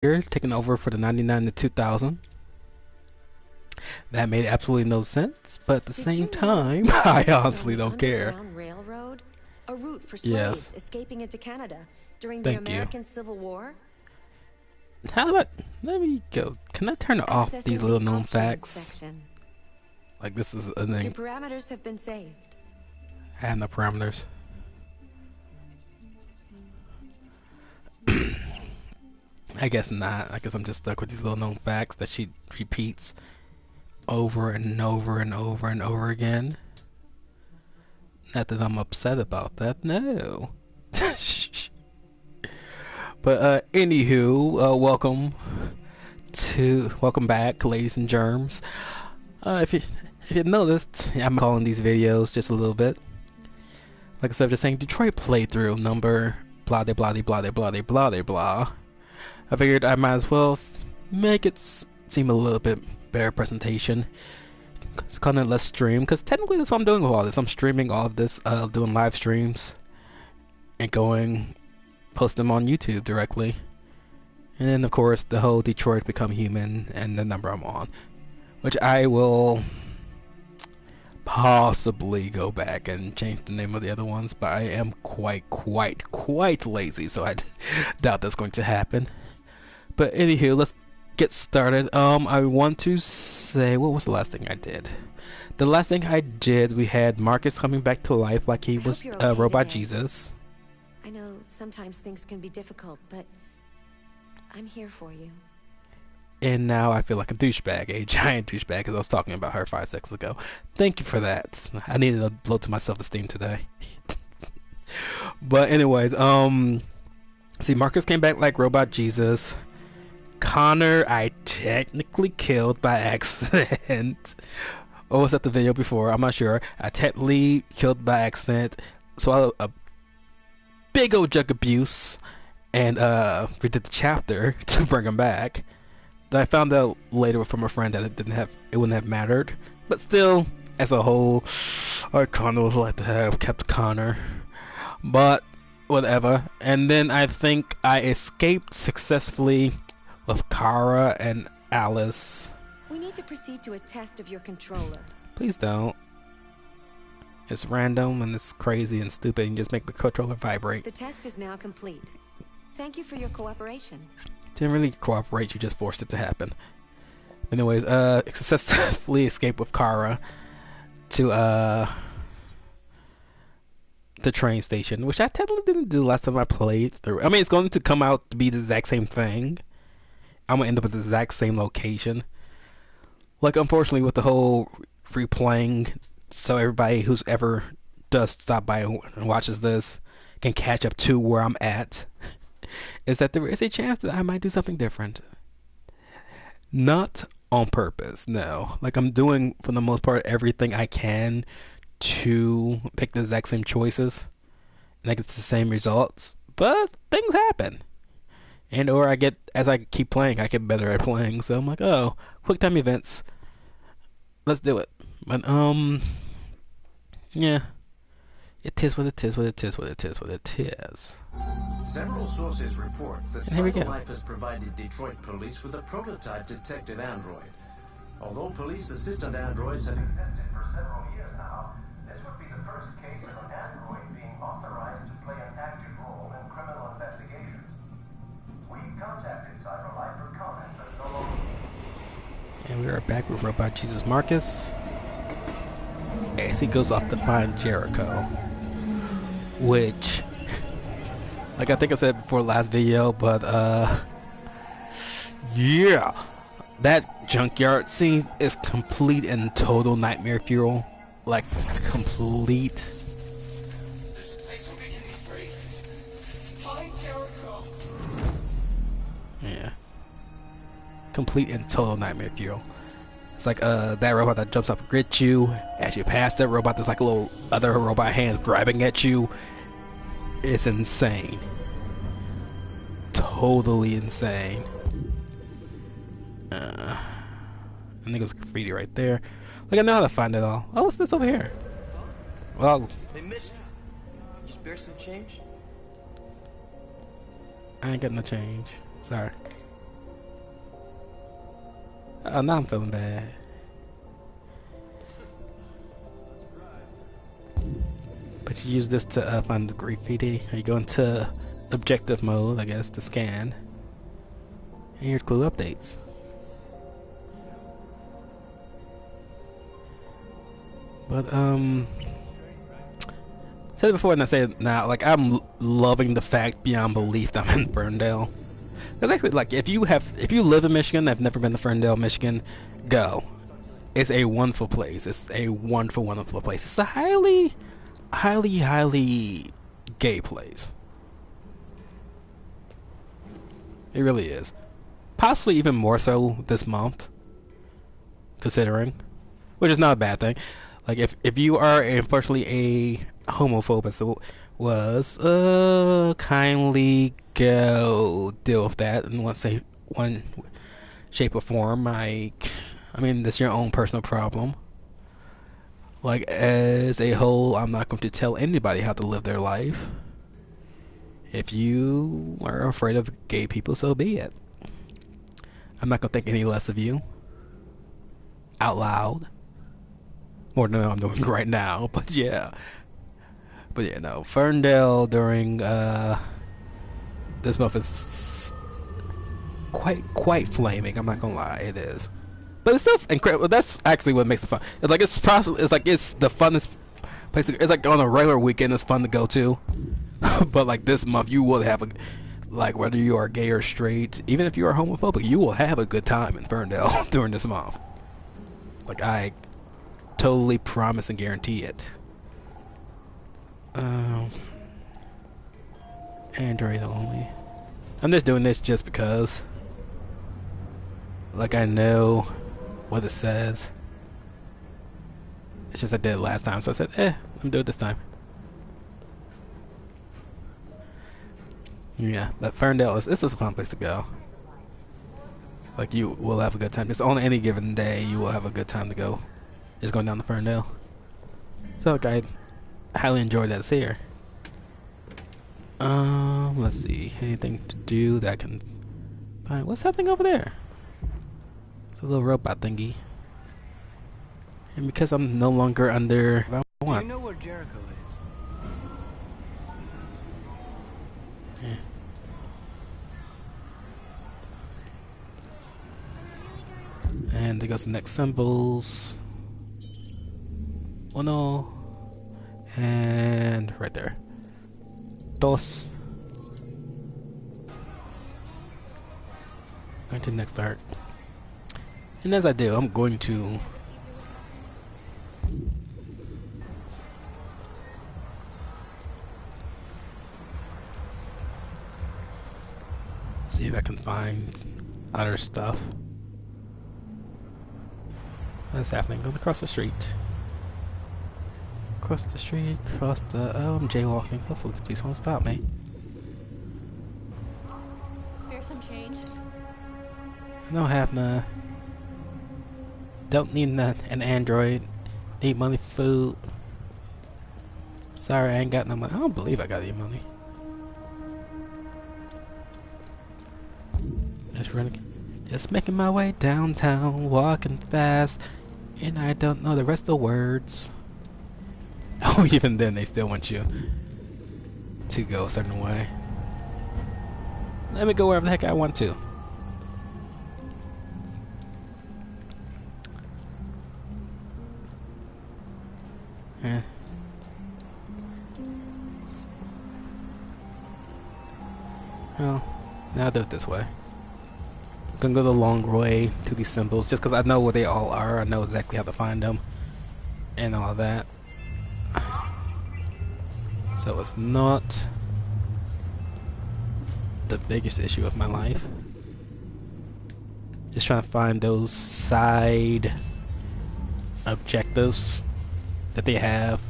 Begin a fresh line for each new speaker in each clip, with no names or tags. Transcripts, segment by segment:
here, taking over for the 99 to 2000. That made absolutely no sense, but at the
Did
same
you know
time,
Detroit
I
was on
honestly
the
don't care.
Underground Railroad, a route for
Yes,
slaves escaping into Canada during the
thank you.
American Civil War?
How about, let me go. Can I turn off these
Accessing
little
the
known
options
facts?
section.
Like this is a
Your
thing.
parameters have been saved.
I have no parameters. I guess not. I guess I'm just stuck with these little known facts that she repeats over and over and over and over again. Not that I'm upset about that, no. But anywho, welcome back, ladies and germs. If you noticed, I'm calling these videos just a little bit. Like I said, just saying Detroit playthrough number blah de blah de blah de blah de blah de blah. I figured I might as well make it seem a little bit better presentation. It's calling it Let's Stream, because technically that's what I'm doing with all this. I'm streaming all of this, doing live streams, and post them on YouTube directly. And then of course the whole Detroit Become Human and the number I'm on, which I will possibly go back and change the name of the other ones, but I am quite lazy, so I doubt that's going to happen. But anywho, let's get started. I want to say, what was the last thing I did? The last thing I did, we had Marcus coming back to life like he was
okay
Robot
today.
Jesus.
I know sometimes things can be difficult, but I'm here for you.
And now I feel like a douchebag, a giant douchebag, because I was talking about her 5 seconds ago. Thank you for that. I needed a blow to my self-esteem today. But anyways, see, Marcus came back like Robot Jesus. Connor, I technically killed by accident. Or was that the video before? I'm not sure. I technically killed by accident. So a big old jug abuse, and redid the chapter to bring him back. I found out later from a friend that it wouldn't have mattered, but still, as a whole, I kind of would like to have kept Connor, but whatever. And then I think I escaped successfully with Kara and Alice.
We need to proceed to a test of your controller.
Please don't. It's random and it's crazy and stupid and just make the controller vibrate.
The test is now complete. Thank you for your cooperation.
Didn't really cooperate, you just forced it to happen. Anyways, successfully escaped with Kara to the train station, which I technically didn't do last time I played through. I mean, it's going to come out to be the exact same thing. I'm gonna end up at the exact same location. Like, unfortunately, with the whole free playing, so everybody who's ever does stop by and watches this can catch up to where I'm at, is that there is a chance that I might do something different. Not on purpose, no. Like, I'm doing, for the most part, everything I can to pick the exact same choices and I get the same results, but things happen. And or as I keep playing, I get better at playing, so I'm like, oh, quick time events. Let's do it. But, yeah. It is what it is, what it is, what it is, what it is.
Several sources report that
And here we go.
CyberLife has provided Detroit police with a prototype detective android. Although police assistant androids have existed for several years now, this would be the first case of an android being authorized to play an active role in criminal investigations. We contacted CyberLife for comment, but no longer.
And we are back with Robot Jesus Marcus as he goes off to find Jericho, which, like I think I said before last video, but yeah, that junkyard scene is complete and total nightmare fuel. Like, complete.
This place will be free. Find Jericho.
Yeah, complete and total nightmare fuel. It's like that robot that jumps up and grits you. As you pass that robot, there's like a little other robot hands grabbing at you. It's insane. Totally insane. I think it was graffiti right there. Like, I know how to find it all. Oh, what's this over here? Well,
Hey, mister. You spare some change?
I ain't got no change. Sorry. Oh, now I'm feeling bad. But you use this to find the graffiti. You go into objective mode, I guess, to scan. And your clue updates. But said it before and I say it now, like I'm loving the fact beyond belief that I'm in Ferndale. Cause actually, like if you live in Michigan, I've never been to Ferndale, Michigan, go. It's a wonderful place. It's a wonderful, wonderful place. It's a highly, highly, highly gay place. It really is. Possibly even more so this month, considering, which is not a bad thing. Like if you are unfortunately a homophobe as it was, kindly go deal with that in one shape or form. I mean, that's your own personal problem. Like as a whole, I'm not going to tell anybody how to live their life. If you are afraid of gay people, so be it. I'm not going to think any less of you. Out loud. More than I'm doing right now, but yeah. But yeah, no. Ferndale during this month is quite flaming. I'm not gonna lie, it is. But it's still incredible. That's actually what makes it fun. It's like it's the funnest place. It's like on a regular weekend, it's fun to go to. But like this month, you will have like whether you are gay or straight, even if you are homophobic, you will have a good time in Ferndale during this month. Like I totally promise and guarantee it. Android only. I'm just doing this just because, like, I know what it says. It's just I did it last time, so I said, I'm doing it this time. Yeah, but Ferndale is a fun place to go. Like, you will have a good time. Just on any given day, you will have a good time to go. Just going down to Ferndale. So, like, I highly enjoyed that it's here. Let's see. Anything to do that I can find? What's happening over there? It's a little robot thingy. And because I'm no longer under...
Do you know where Jericho is?
Yeah. And there goes the next symbols. Oh no. And right there. Dos. Going to the next art. And as I do, I'm going to see if I can find other stuff. What's happening? Going across the street. Across the street, across the... Oh, I'm jaywalking. Hopefully the police won't stop me.
Spare some change.
I don't have none. Don't need an Android. Need money for food. Sorry, I ain't got no money. I don't believe I got any money. Just running. Just making my way downtown, walking fast. And I don't know the rest of the words. Oh, even then they still want you to go a certain way. Let me go wherever the heck I want to. Eh. Well, now I'll do it this way. I'm gonna go the long way to these symbols just because I know where they all are. I know exactly how to find them and all that. So it's not the biggest issue of my life. Just trying to find those side objectives that they have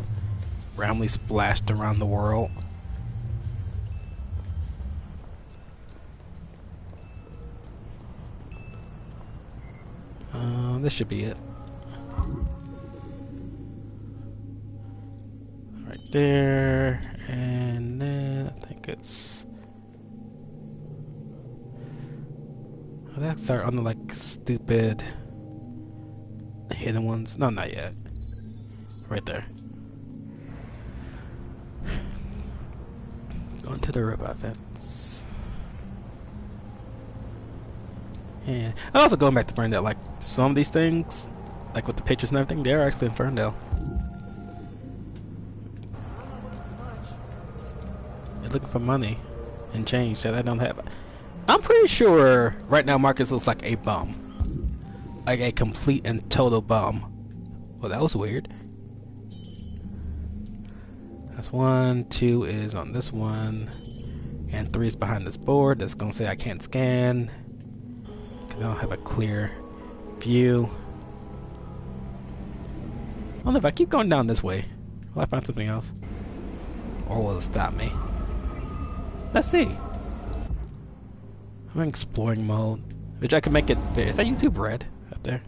randomly splashed around the world. This should be it. Right there, and then I think it's... Let's start on the like stupid hidden ones. No, not yet. Right there. Going to the robot fence. And also going back to Ferndale, like some of these things, like with the pictures and everything, they're actually in Ferndale. You're looking for money and change that I don't have. I'm pretty sure right now Marcus looks like a bum. Like a complete and total bum. Well, that was weird. That's 1, 2 is on this one, and 3 is behind this board. That's gonna say I can't scan because I don't have a clear view. I don't know if I keep going down this way, will I find something else, or will it stop me? Let's see. I'm in exploring mode, which I can make it big. Is that YouTube red up there?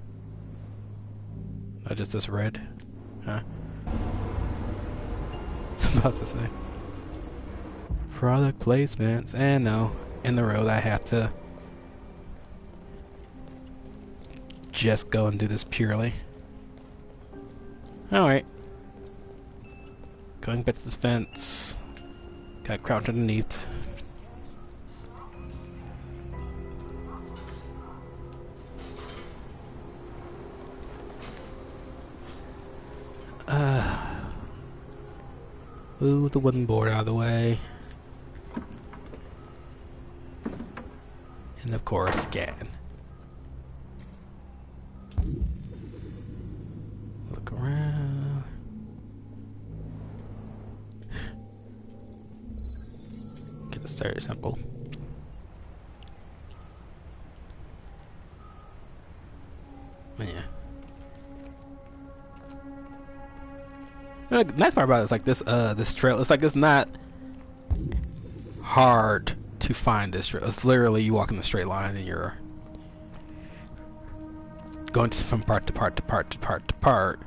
Not just this red, huh? About to say product placements, and no, in the road I have to just go and do this purely. Alright, going back to this fence, got crouched underneath. Move the wooden board out of the way. And of course, scan. Look around. Get the stereo sample. Yeah. The nice part about it is like this trail. It's like it's not hard to find this trail. It's literally you walk in a straight line and you're going from part to part to part to part to part,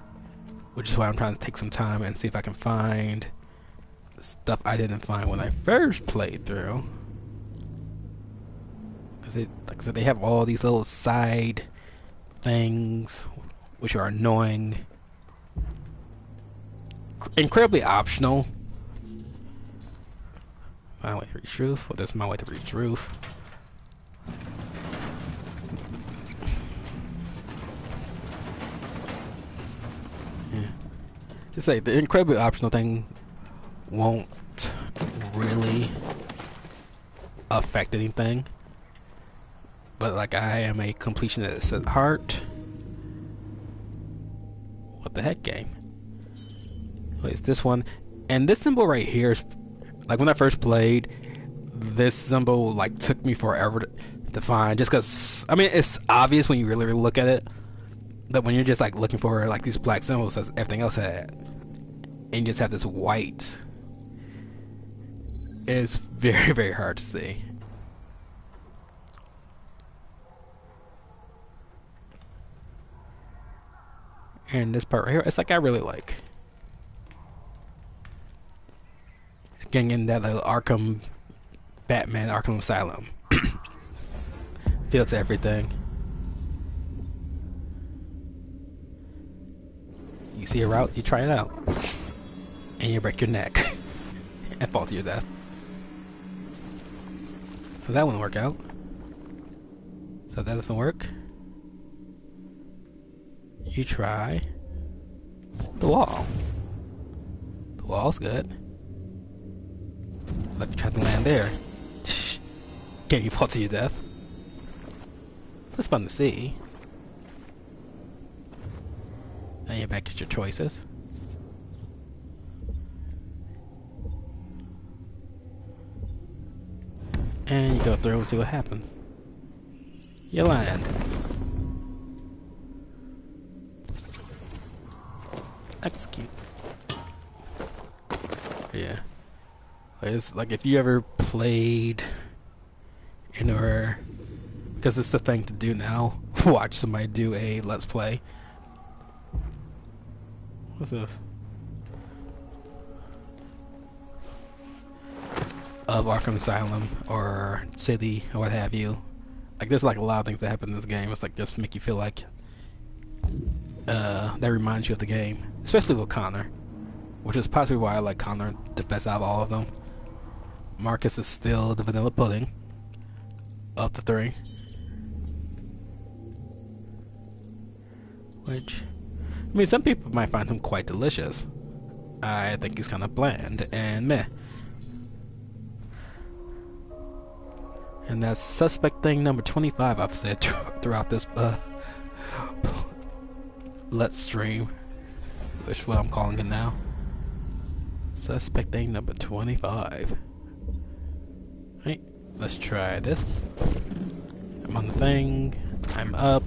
which is why I'm trying to take some time and see if I can find stuff I didn't find when I first played through. Because like I said, they have all these little side things which are annoying. Incredibly optional. My way to reach roof. Well, this is my way to reach roof. Yeah. Just like the incredibly optional thing won't really affect anything. But like I am a completionist at heart. What the heck, game? It's this one, and this symbol right here is like when I first played, this symbol like took me forever to find, just because I mean it's obvious when you really look at it that when you're just like looking for like these black symbols as everything else had, and you just have this white, it's very hard to see. And this part right here, it's like I really like getting in that little Arkham, Batman, Arkham Asylum feel to everything. You see a route, you try it out, and you break your neck and fall to your death. So that wouldn't work out. So that doesn't work. You try the wall. The wall's good. But if you try to land there, can you fall to your death? That's fun to see. And you're back at your choices. And you go through and see what happens. You land. Execute. Yeah. It's like if you ever played because it's the thing to do now, watch somebody do a let's play. What's this? Of Arkham Asylum or City or what have you, Like there's like a lot of things that happen in this game. It's like just make you feel like that reminds you of the game, especially with Connor, which is possibly why I like Connor the best out of all of them. Marcus is still the vanilla pudding of the three, which I mean some people might find him quite delicious. I think he's kind of bland and meh. And that's suspect thing number 25 I've said throughout this let's stream, which is what I'm calling it now. Suspect thing number 25. Right, let's try this. I'm on the thing, I'm up,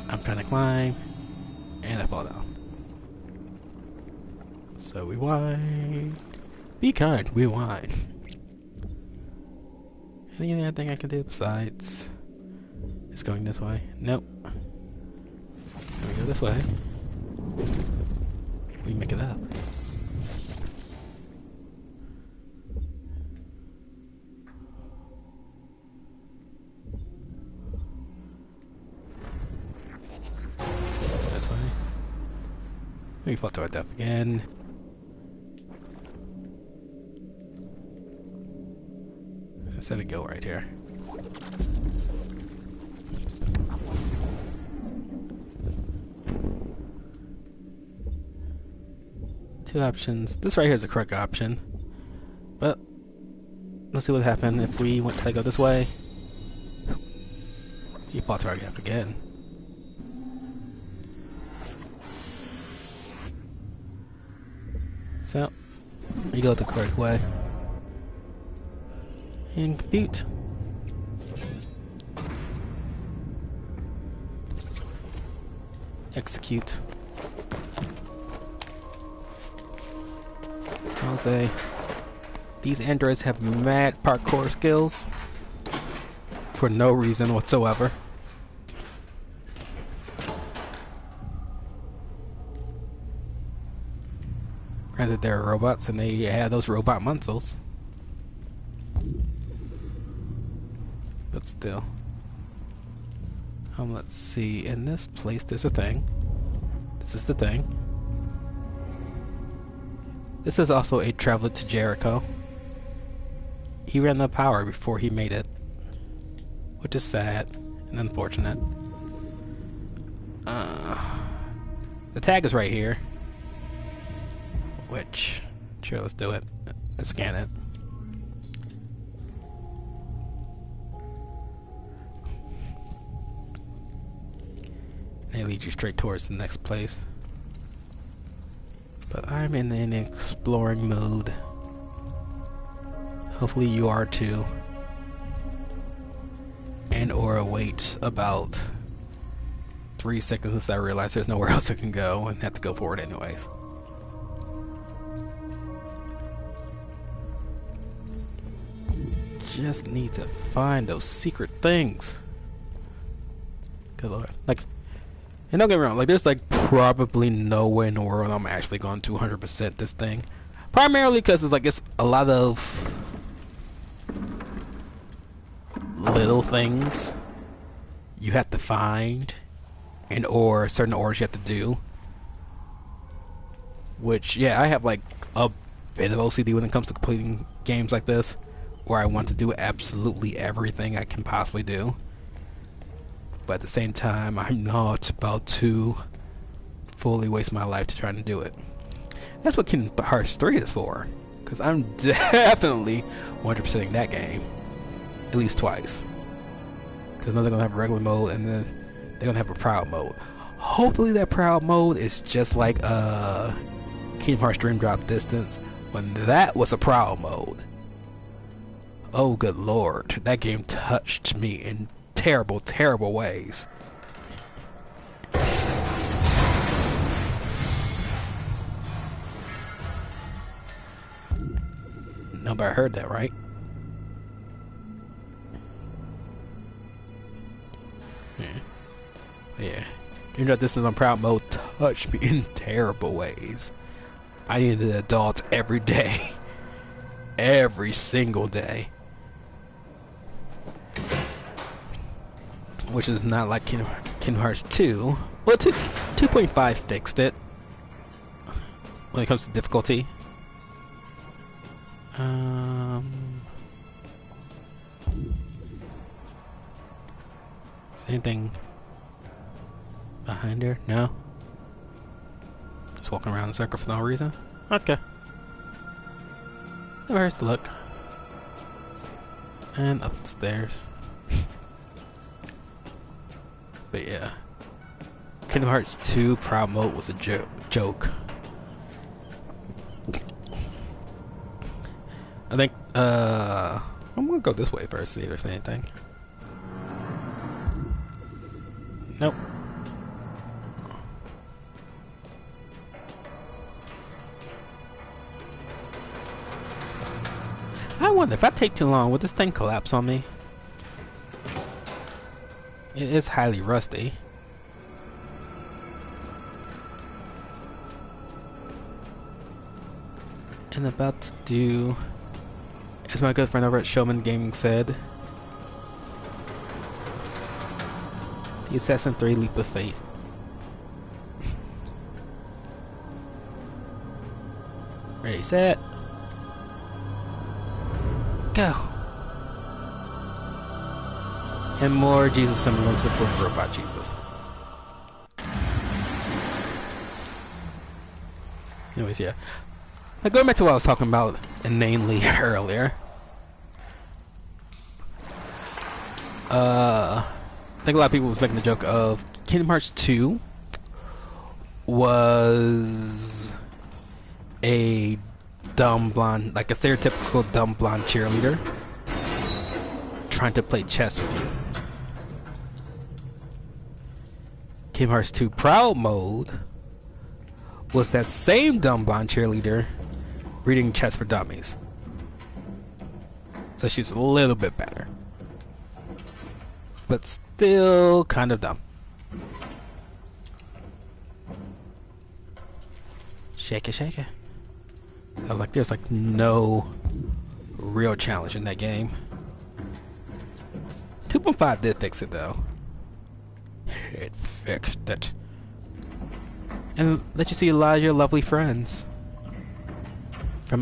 I'm trying to climb, and I fall down. So we whine. Be kind, we whine. Any other thing I can do besides just going this way? Nope. Let me go this way. We make it up. This way. We fall to our death again. Let's have it go right here. Two options. This right here is the correct option. But let's see what happened if we went to go this way. You fall to our gap again. So you go the correct way. And compute. Execute. I'll say these androids have mad parkour skills for no reason whatsoever. Granted, they're robots and they have those robot muscles. But still. Let's see. In this place, there's a thing. This is the thing. This is also a traveler to Jericho. He ran out of power before he made it, which is sad and unfortunate. The tag is right here. Which, sure, let's do it. Let's scan it. They lead you straight towards the next place. But I'm in an exploring mood. Hopefully you are too. And Aura waits about 3 seconds since I realized there's nowhere else I can go and have to go forward anyways. Just need to find those secret things. Good lord. Like, and don't get me wrong, like there's like probably nowhere in the world I'm actually going to 100% this thing. Primarily because it's like it's a lot of little things you have to find and or certain orders you have to do. Which, yeah, I have like a bit of OCD when it comes to completing games like this, where I want to do absolutely everything I can possibly do. But at the same time, I'm not about to fully waste my life to try to do it. That's what Kingdom Hearts 3 is for. Because I'm definitely 100%ing that game. At least twice. Because now they're going to have a regular mode and then they're going to have a proud mode. Hopefully that proud mode is just like Kingdom Hearts Dream Drop Distance when that was a proud mode. Oh good lord, that game touched me in terrible, terrible ways. Nobody heard that, right? Yeah. You know, this is on proud mode touched me in terrible ways. I needed an adult every day. Every single day. which is not like Kingdom Hearts 2. Well, 2.5 fixed it when it comes to difficulty. Is anything behind her? No. Just walking around in a circle for no reason. Okay. Never hurts to look. And up the stairs. But yeah, Kingdom Hearts 2 Proud Mode was a joke. I think I'm gonna go this way first, see if there's anything. Nope. I wonder if I take too long, will this thing collapse on me? It is highly rusty. And about to do, as my good friend over at Showman Gaming said, the Assassin 3 Leap of Faith. Ready, set, go! And more Jesus symbols support Robot Jesus. Anyways, yeah. Now going back to what I was talking about inanely earlier. I think a lot of people was making the joke of Kingdom Hearts 2 was a dumb blonde, like a stereotypical dumb blonde cheerleader trying to play chess with you. Kingdom Hearts 2 Proud Mode was that same dumb blonde cheerleader reading Chess for Dummies. So she's a little bit better. But still kind of dumb. Shake it, shake it. I was like, there's like no real challenge in that game. 2.5 did fix it though. It fixed it. And let you see a lot of your lovely friends from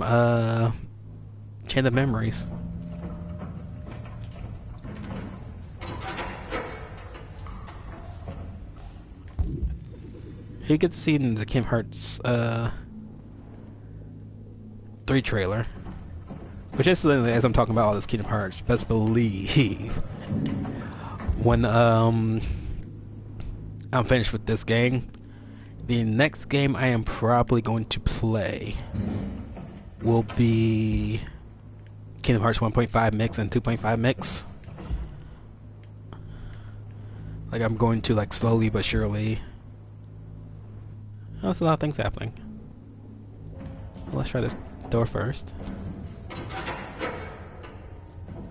Chain of Memories. You get to see in the Kingdom Hearts 3 trailer, which is, as I'm talking about all this Kingdom Hearts, best believe when I'm finished with this game, the next game I am probably going to play will be Kingdom Hearts 1.5 mix and 2.5 mix. Like I'm going to like slowly but surely. Oh, there's a lot of things happening. Well, let's try this door first.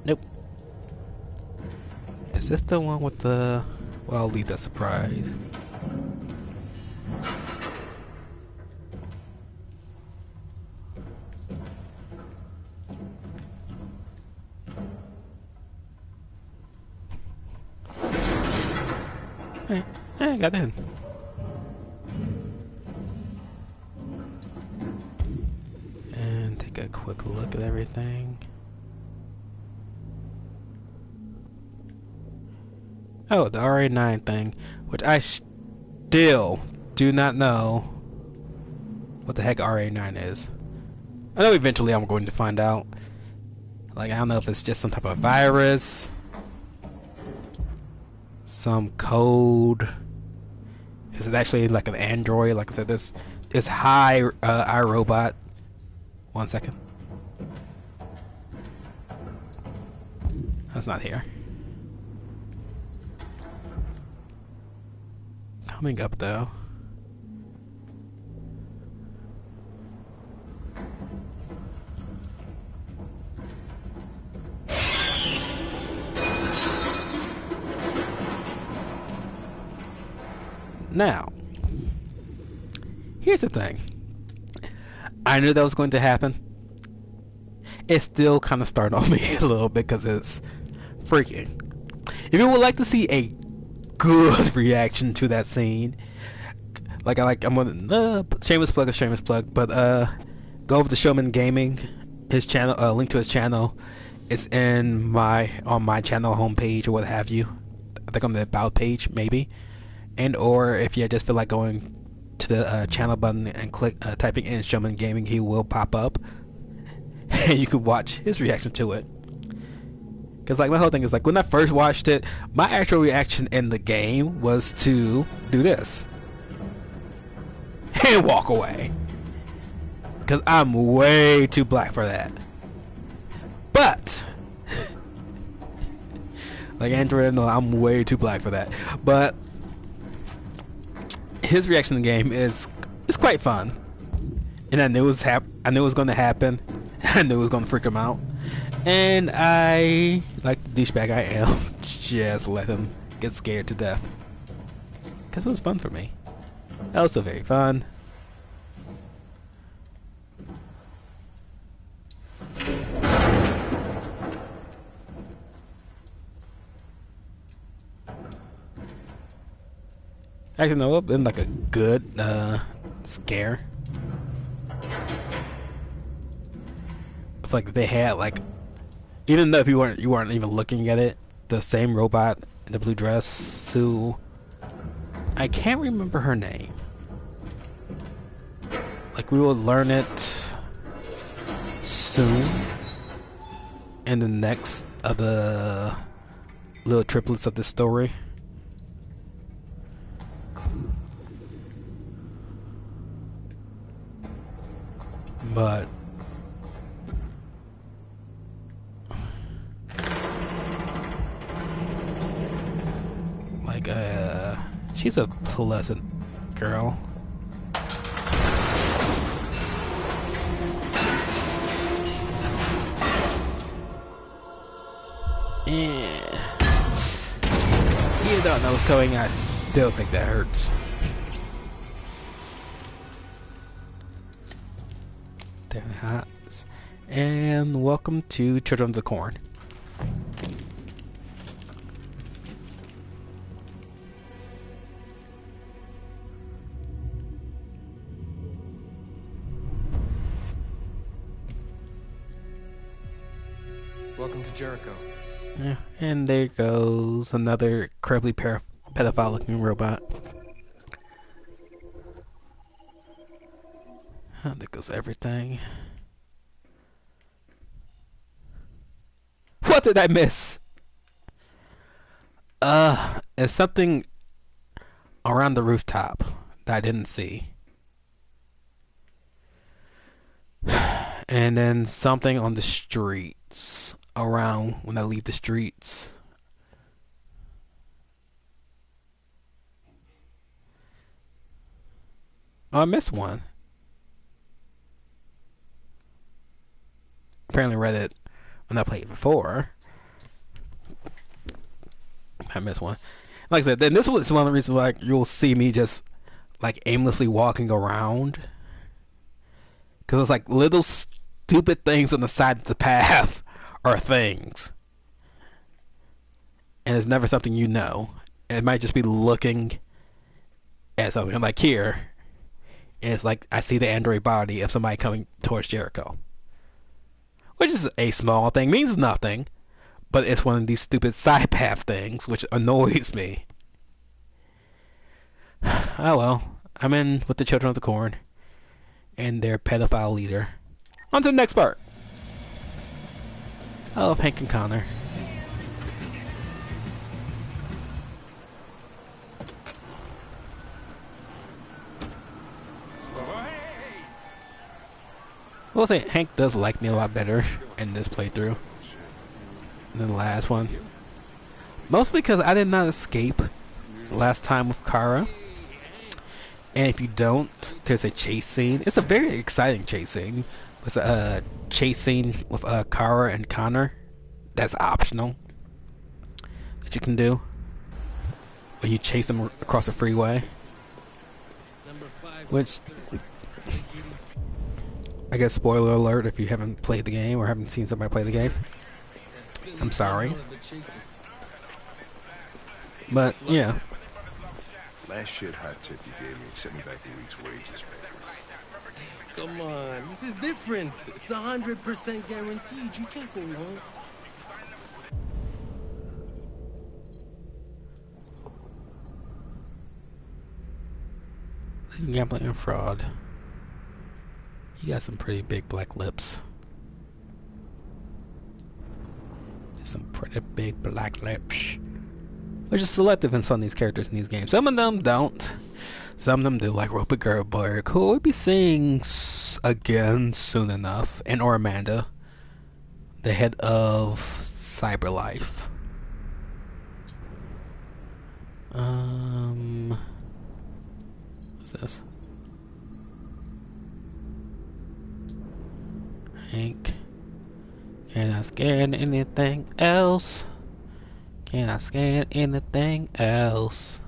Nope. Is this the one with the... Well, I'll leave that surprise. Hey, I got in. And take a quick look at everything. Oh, the RA9 thing, which I still do not know what the heck RA9 is. I know eventually I'm going to find out. Like, I don't know if it's just some type of virus, some code. Is it actually like an android? Like I said, this Hi iRobot. 1 second. That's not here. Coming up though. Now, here's the thing. I knew that was going to happen. It still kind of started on me a little bit because it's freaking. If you would like to see a good reaction to that scene. I'm gonna shameless plug, but go over to Showman Gaming, his channel, link to his channel. It's on my channel homepage or what have you. I think on the about page maybe, and or if you just feel like going to the channel button and typing in Showman Gaming, he will pop up, and you can watch his reaction to it. Because my whole thing is when I first watched it, my actual reaction in the game was to do this and walk away. Because I'm way too black for that. But Android, no, I'm way too black for that. But his reaction in the game is quite fun, and I knew it was going to happen. I knew it was going to freak him out, and I, like the douchebag I am, just let him get scared to death. Because it was fun for me. Also very fun. Actually, no, it been like a good scare. It's like they had even though if you weren't even looking at it, the same robot in the blue dress who I can't remember her name. We will learn it soon in the next of the little triplets of the story. But she's a pleasant girl. Yeah. Even though I know what's coming, I still think that hurts. And welcome to Children of the Corn.
Welcome to Jericho.
Yeah, and there goes another incredibly pedophile-looking robot. Oh, there goes everything. What did I miss? It's something around the rooftop that I didn't see. And then something on the streets around when I leave the streets. Oh, I missed one. Apparently read it when I played it before. I missed one. Like I said, then this was one of the reasons why you'll see me just aimlessly walking around. Because it's little stupid things on the side of the path are things. And it's never something you know. It might just be looking at something. Like here, and it's I see the android body of somebody coming towards Jericho. Which is a small thing, means nothing. But it's one of these stupid side path things, which annoys me. Oh well, I'm in with the Children of the Corn and their pedophile leader. On to the next part. I love Hank and Connor. I will say Hank does like me a lot better in this playthrough than the last one. Mostly because I did not escape last time with Kara. And if you don't, there's a chase scene. It's a very exciting chase scene. It's a chase scene with Kara and Connor. That's optional. That you can do. Where you chase them across the freeway. Which, I guess spoiler alert if you haven't played the game or haven't seen somebody play the game. I'm sorry. But, yeah.
last shit hot tip you gave me sent me back a week's wages, baby.
Come on, this is different. It's 100% guaranteed. You can't go wrong.
Gambling and fraud. You got some pretty big black lips. Just some pretty big black lips. Which is selective in some of these characters in these games. Some of them don't. Some of them do, like Rupert Gerberg, who we'll be seeing again soon enough, and or Amanda, the head of CyberLife. What's this? Hank. Can I scan anything else? Can I scan anything else?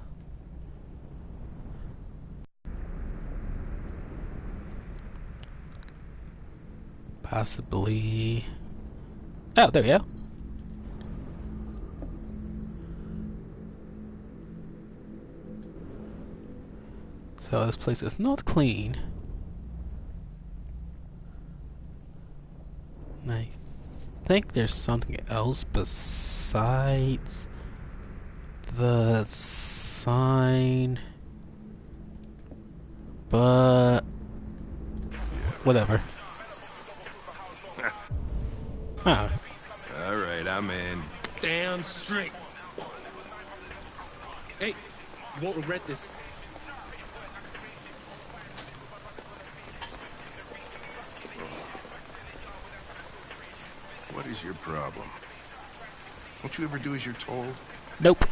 Possibly. Oh, there we go. So this place is not clean. I think there's something else besides the sign, but whatever. Oh.
All right, I'm in.
Damn straight. Hey, you won't regret this.
What is your problem? Don't you ever do as you're told?
Nope.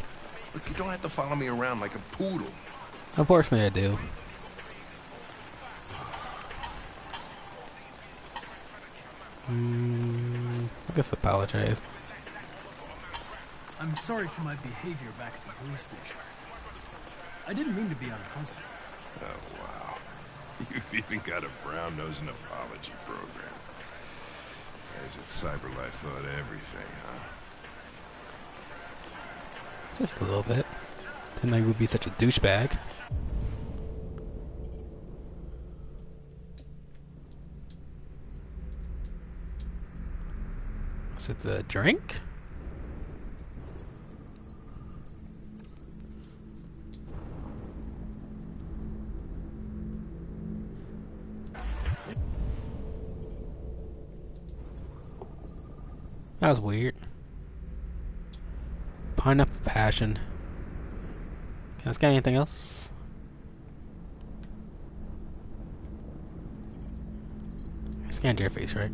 Look, you don't have to follow me around like a poodle.
Unfortunately, I do. I guess apologize.
I'm sorry for my behavior back at the police station. I didn't mean to be unpleasant.
Oh, wow. You've even got a brown-nosing apology program. Guys at CyberLife thought everything, huh?
Just a little bit. Didn't know you would be such a douchebag. Was it the drink? That was weird. Pineapple passion. Can I scan anything else? I scanned your face, right?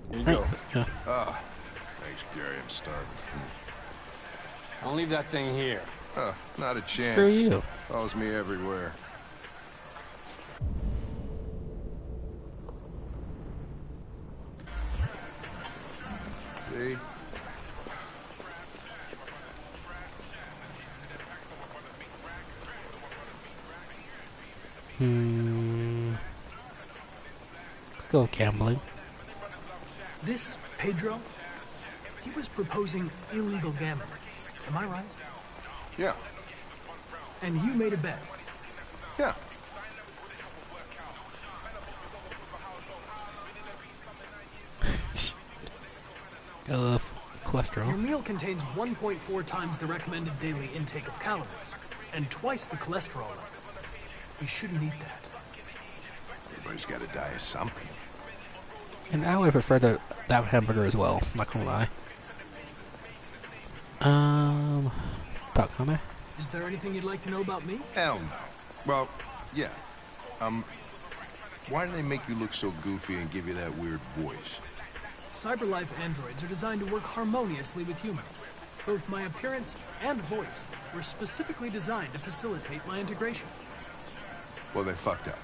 Here you
Right,
go.
let's go.
Ah, thanks, Gary. I'm starving.
I'll leave that thing here.
Not a chance.
Screw you.
Follows me everywhere. See?
Let's go gambling.
This Pedro, he was proposing illegal gambling. Am I right?
Yeah.
And you made a bet.
Yeah.
Cholesterol.
Your meal contains 1.4 times the recommended daily intake of calories, and twice the cholesterol level. You shouldn't eat that.
Everybody's got to die of something.
And I would prefer that hamburger as well, not gonna lie. About Connor?
Is there anything you'd like to know about me?
Hell no. Well, yeah. Why do they make you look so goofy and give you that weird voice?
CyberLife androids are designed to work harmoniously with humans. Both my appearance and voice were specifically designed to facilitate my integration.
Well, they fucked up.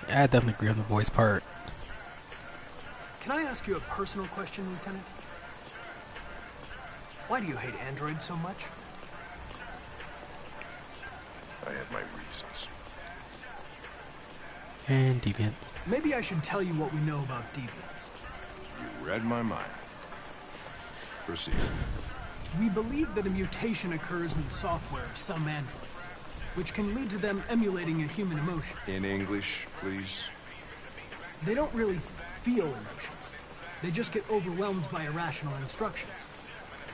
Yeah, I definitely agree on the voice part.
Can I ask you a personal question, Lieutenant? Why do you hate androids so much?
I have my reasons.
And deviants.
Maybe I should tell you what we know about deviants.
You read my mind. Proceed.
We believe that a mutation occurs in the software of some androids, which can lead to them emulating a human emotion.
In English, please.
They don't really feel emotions. They just get overwhelmed by irrational instructions,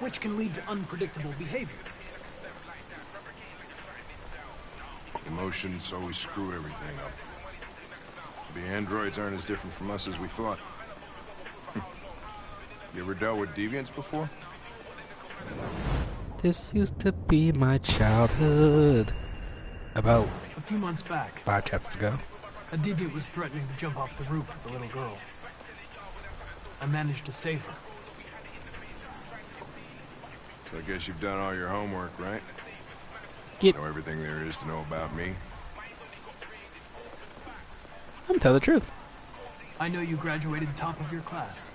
which can lead to unpredictable behavior.
Emotions always screw everything up. The androids aren't as different from us as we thought. You ever dealt with deviants before?
This used to be my childhood. About
A few months back,
5 chapters ago.
a deviant was threatening to jump off the roof with a little girl. I managed to save her.
So I guess you've done all your homework, right?
Get.
Know everything there is to know about me?
I'm tell the truth.
I know you graduated top of your class.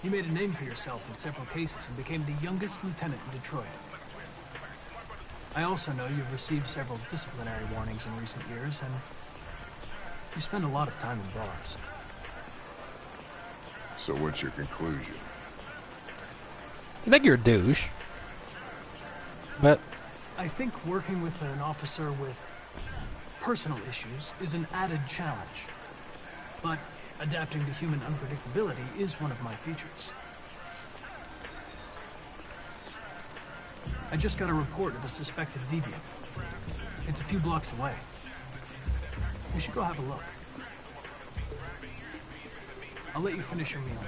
You made a name for yourself in several cases and became the youngest lieutenant in Detroit. I also know you've received several disciplinary warnings in recent years, and you spend a lot of time in bars.
So what's your conclusion?
You think you're a douche. But
I think working with an officer with personal issues is an added challenge. But adapting to human unpredictability is one of my features. I just got a report of a suspected deviant. It's a few blocks away. We should go have a look. I'll let you finish your meal.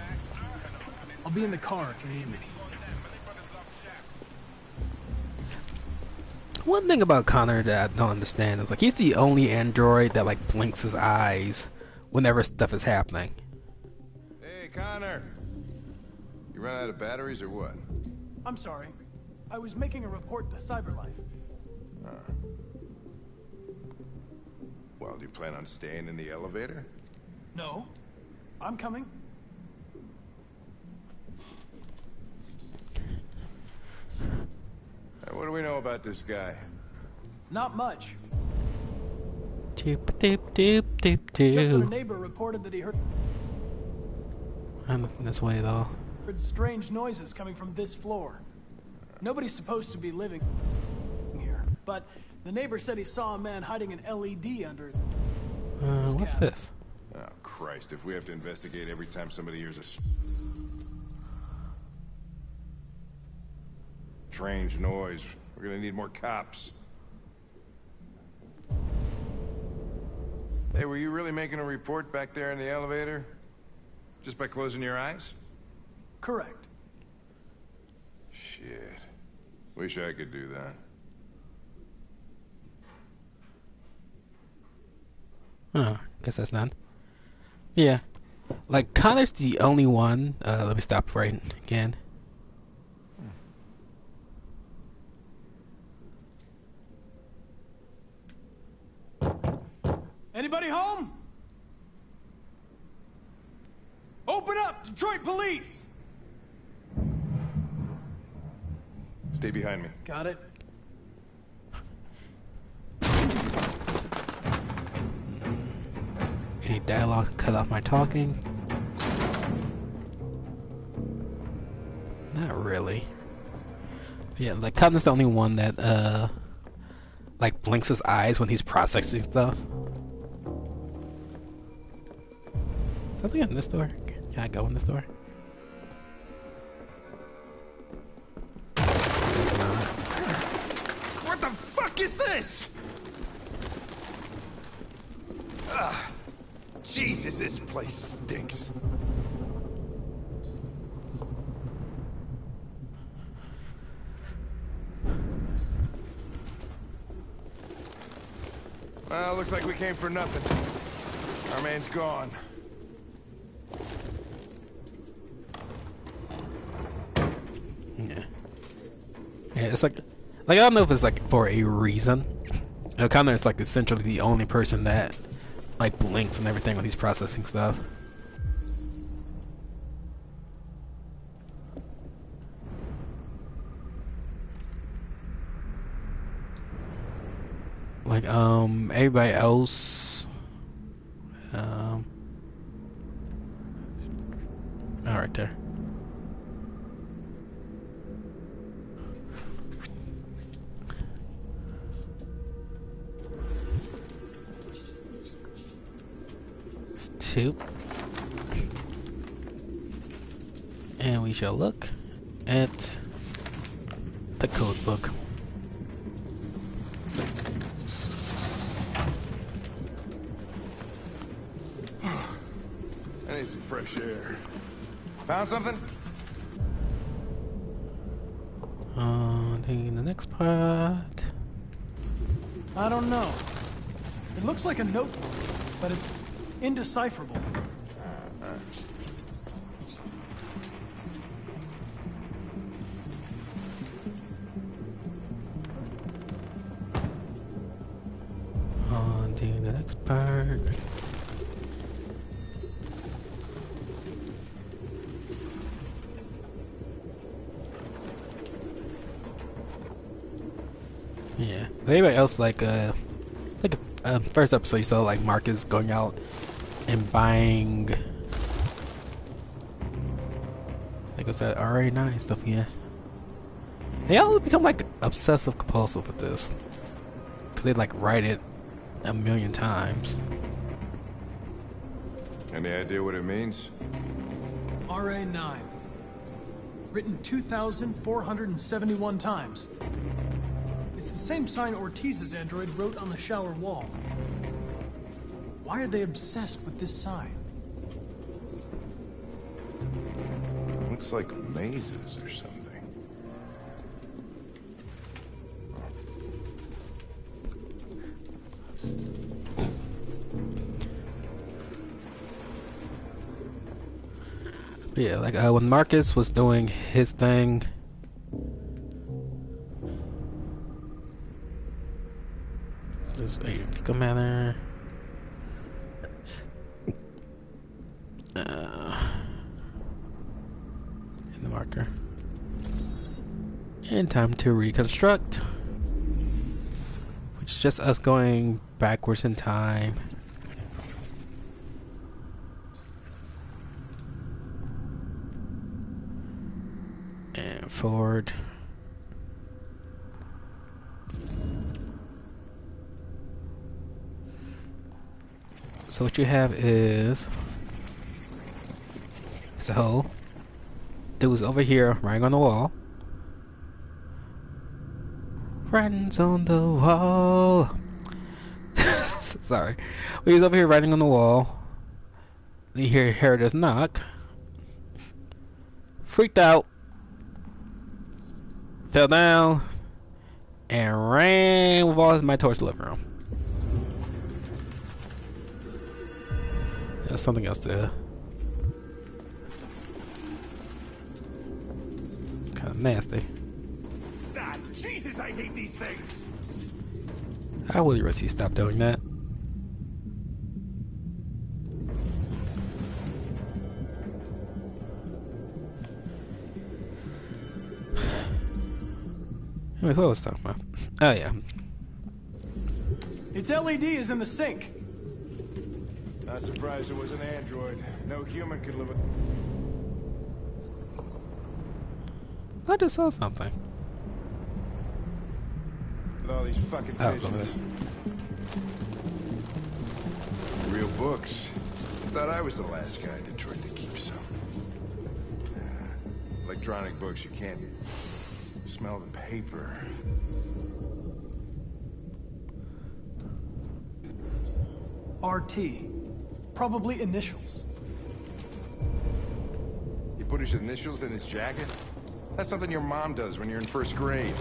I'll be in the car if you need me.
one thing about Connor that I don't understand is like he's the only android that like blinks his eyes whenever stuff is happening.
Hey, Connor. You run out of batteries or what?
I'm sorry. I was making a report to CyberLife.
Well, do you plan on staying in the elevator?
No. I'm coming.
What do we know about this guy?
Not much.
Doop doop doop doop
Just that a
doop.
neighbor reported that he heard
I'm looking this way at all.
strange noises coming from this floor. Nobody's supposed to be living here, but the neighbor said he saw a man hiding an LED under.
What's this?
Oh, Christ, if we have to investigate every time somebody hears a strange noise, we're gonna need more cops. Hey, were you really making a report back there in the elevator? Just by closing your eyes?
Correct.
Shit. Wish I could do that.
Oh, guess that's none. Yeah. Like, Connor's the only one. Let me stop right again.
Anybody home? Open up, Detroit Police!
Stay behind me.
Got it.
Any dialogue to cut off my talking? Not really. Yeah, like Connor's the only one that like blinks his eyes when he's processing stuff. Something in this door? Can I go in this door? Guess not.
What the fuck is this? Ugh. Jesus, this place stinks. Well, looks like we came for nothing. Our man's gone.
Yeah. Yeah, it's like I don't know if it's like for a reason. Connor is like essentially the only person that like blinks and everything when he's processing stuff. Like everybody else oh, right there. to. And we shall look at the code book.
I need some fresh air. Found something?
The next part.
I don't know. It looks like a notebook, but it's indecipherable.
On to the next part. Yeah. Anybody else like first episode you saw like Marcus going out and buying, I think it's that RA9 stuff. Yeah. They all become like obsessive compulsive with this because they like write it a million times.
Any idea what it means?
RA9. Written 2,471 times. It's the same sign Ortiz's android wrote on the shower wall. Why are they obsessed with this sign?
Looks like mazes or something.
Yeah, like when Marcus was doing his thing. There's a commander. In the marker. And time to reconstruct. Which is just us going backwards in time. And forward. So what you have is it's a hole. Dude's over here, writing on the wall. Writings on the wall. Sorry. Well, he's over here writing on the wall. You hear Herod's knock. Freaked out. Fell down. And ran with all his might towards the living room. There's something else there. Kind of nasty.
Ah, Jesus, I hate these things.
How will you Rusty stop doing that? Anyways, what was I talking about? Oh yeah.
Its LED is in the sink.
Not surprised it was an android. No human could live with...
I just saw something.
with all these fucking
Oh,
patients. Real books. Thought I was the last guy in Detroit to keep some. Electronic books, you can't smell the paper.
RT. Probably initials.
He put his initials in his jacket? That's something your mom does when you're in first grade.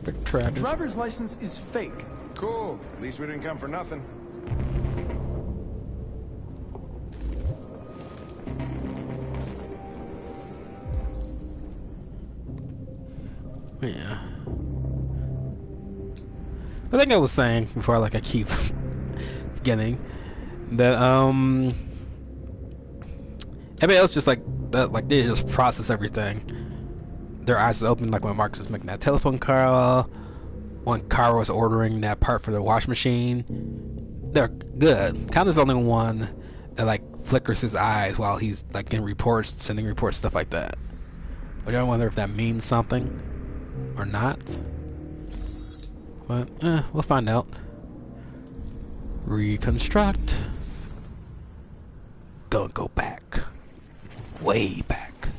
But Travis.
Driver's license is fake.
Cool. At least we didn't come for nothing.
Yeah. I think I was saying before, like I keep forgetting that everybody else just like that, like they just process everything. Their eyes are open, like when Marcus was making that telephone call, when Kara was ordering that part for the wash machine. They're good. Connor's the only one that like flickers his eyes while he's like getting reports, sending reports, stuff like that. But I wonder if that means something or not. But we'll find out. Reconstruct. Gonna go back. Way back.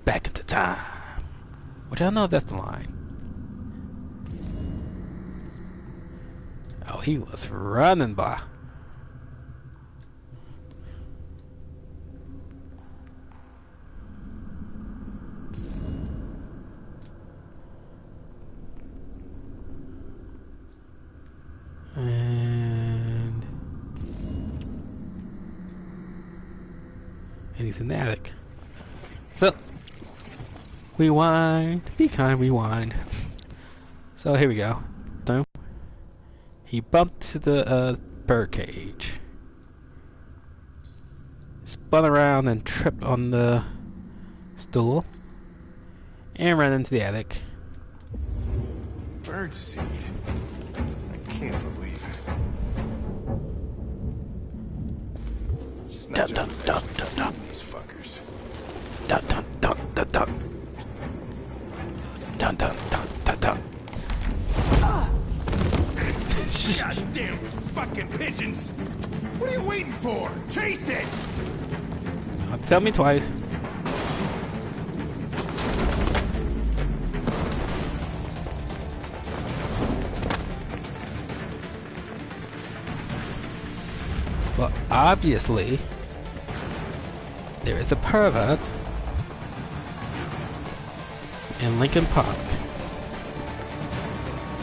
Back into time. Which I don't know if that's the line. Oh, he was running by. And he's in the attic. So, rewind, be kind, rewind. So here we go. Boom. He bumped to the bird cage. Spun around and tripped on the stool. And ran into the attic.
Birdseed. I can't believe it. It's not
Dun, dun, dun, dun, dun.
these fuckers.
Dun dun dun dun dun. Dun dun dun dun dun.
Goddamn fucking pigeons! What are you waiting for? Chase it!
Tell me twice. Well, obviously, there is a pervert in Lincoln Park.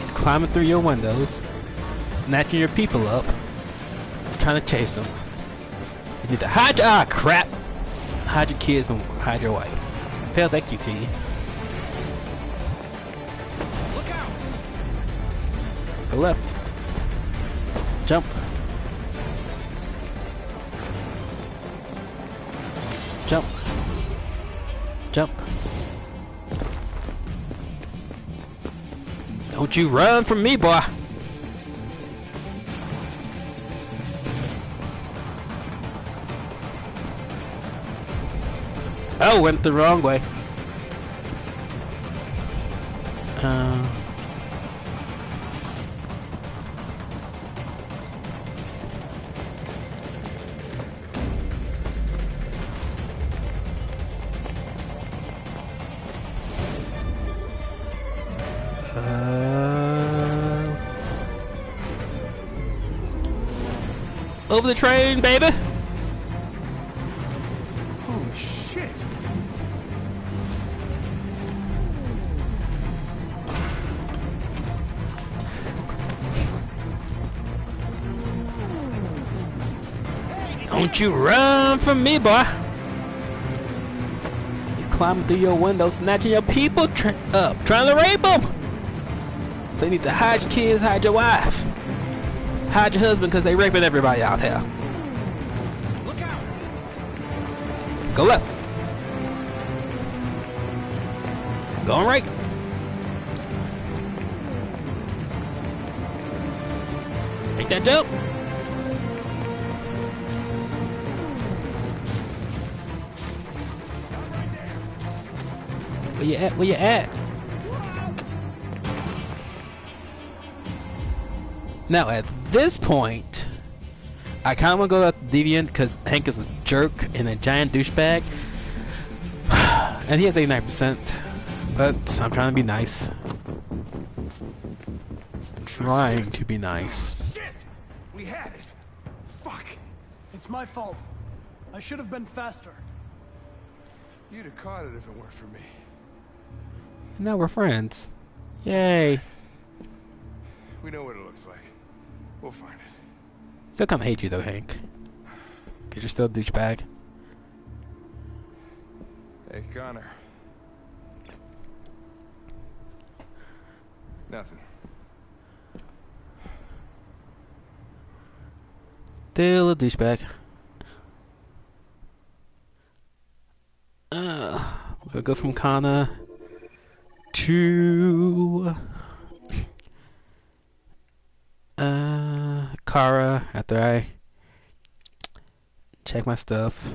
He's climbing through your windows, snatching your people up, trying to chase them. You need to hide your crap! Hide your kids and hide your wife. Hell, thank you, T.
Look out!
Go left. Jump. Jump. Jump. Don't you run from me, boy! Oh, went the wrong way. Over the train, baby!
Holy shit!
Don't you run from me, boy! He's climbing through your window, snatching your people up, trying to rape them! So you need to hide your kids, hide your wife. Hide your husband, because they raping everybody out here.
Look out!
Go left. Going right. Make that jump. Where you at? Where you at? Now at this point, I kind of want to go out the Deviant because Hank is a jerk and a giant douchebag. And he has 89%. But I'm trying to be nice. Trying to be nice.
Shit! We had it! Fuck!
It's my fault. I should have been faster.
You'd have caught it if it weren't for me.
Now we're friends. Yay.
We know what it looks like. We'll find it.
Still kind of hate you though, Hank. Cause you're still a douchebag.
Hey, Connor. Nothing.
Still a douchebag. We'll go from Connor to Kara after I check my stuff.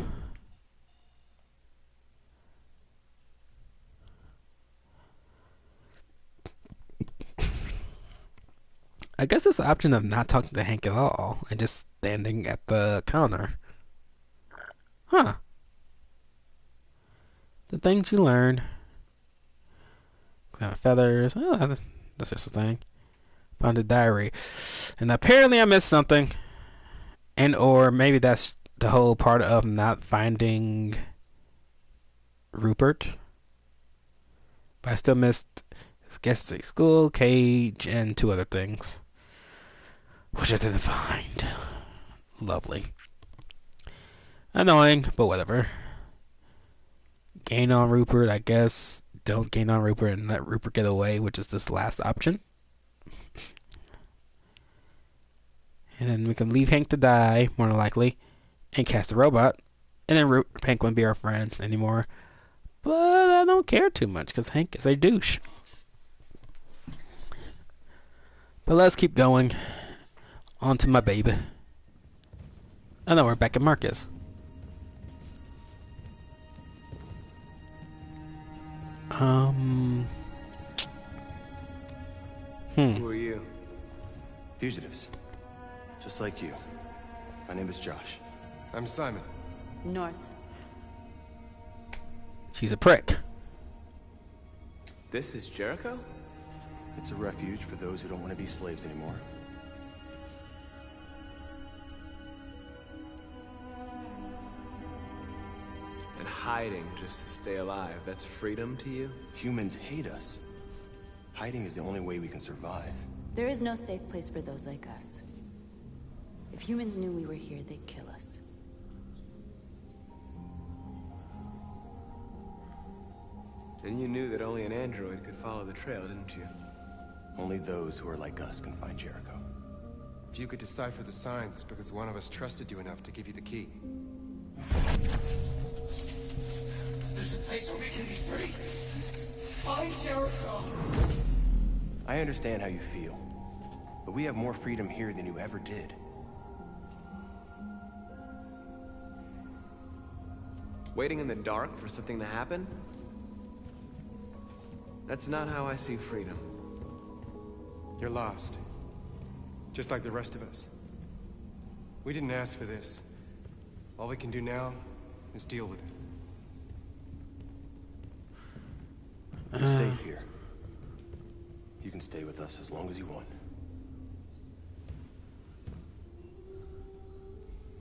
I guess it's the option of not talking to Hank at all and just standing at the counter. Huh. The things you learn. Feathers. Oh, that's just a thing. Found a diary. And apparently I missed something. And or maybe that's the whole part of not finding Rupert. But I still missed Guest School, Cage, and 2 other things. Which I didn't find. Lovely. Annoying, but whatever. Gain on Rupert, I guess. Don't gain on Rupert and let Rupert get away, which is this last option. And then we can leave Hank to die, more than likely, and catch the robot. And then Hank won't be our friend anymore. But I don't care too much, because Hank is a douche. But let's keep going. On to my baby. And then we're back at Marcus.
Who are you? Fugitives. Just like you. My name is Josh.
I'm Simon.
North.
She's a prick.
This is Jericho? It's a refuge for those who don't want to be slaves anymore.
And hiding just to stay alive, that's freedom to you?
Humans hate us. Hiding is the only way we can survive.
There is no safe place for those like us. If humans knew we were here, they'd kill us.
And you knew that only an android could follow the trail, didn't you?
Only those who are like us can find Jericho.
If you could decipher the signs, it's because one of us trusted you enough to give you the key.
There's a place where we can be free. Find Jericho.
I understand how you feel, but we have more freedom here than you ever did.
Waiting in the dark for something to happen? That's not how I see freedom.
You're lost. Just like the rest of us. We didn't ask for this. All we can do now is deal with it.
You're safe here. You can stay with us as long as you want.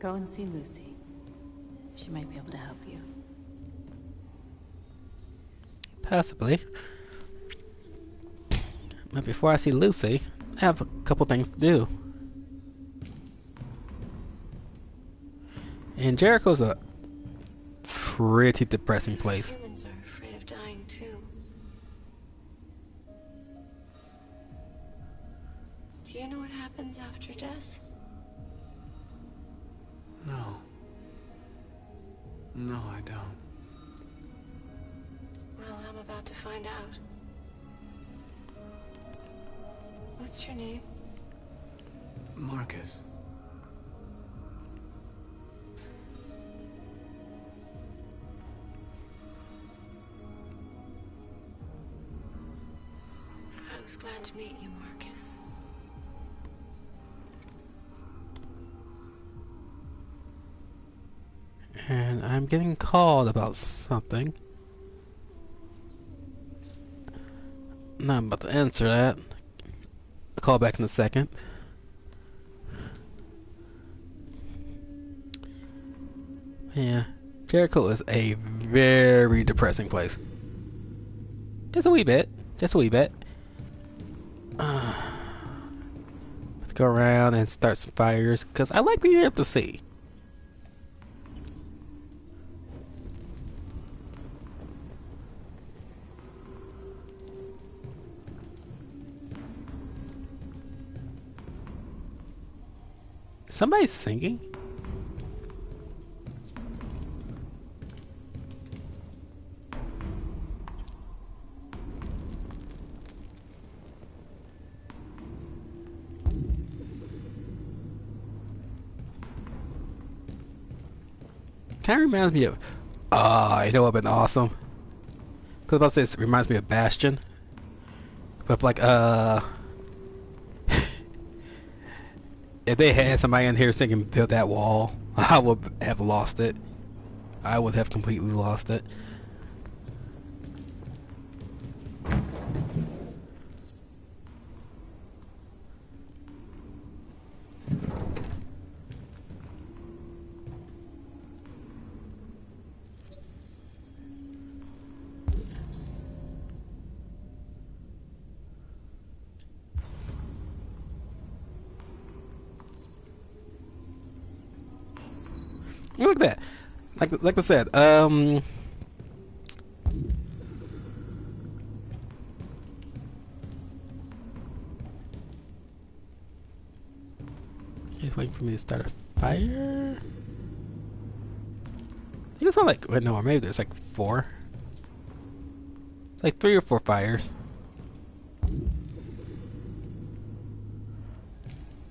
Go and see Lucy. She might be able to help you.
Possibly. But before I see Lucy, I have a couple things to do. And Jericho's a pretty depressing place.
Humans are afraid of dying too. Do you know what happens after death?
No. No, I don't.
Well, I'm about to find out. What's your name?
Marcus.
I was glad to meet you, Marcus.
And I'm getting called about something. Now I'm about to answer that. I'll call back in a second. Yeah, Jericho is a very depressing place. Just a wee bit. Just a wee bit. Let's go around and start some fires, because I like being able to see. Somebody's singing? Kind of reminds me of... you know what would have been awesome? Because I was about to say, this reminds me of Bastion. But like, if they had somebody in here saying build that wall, I would have lost it. I would have completely lost it. Look at that. Like I said, he's waiting for me to start a fire. I think it's not like, wait, no, or maybe there's like 4. Like 3 or 4 fires.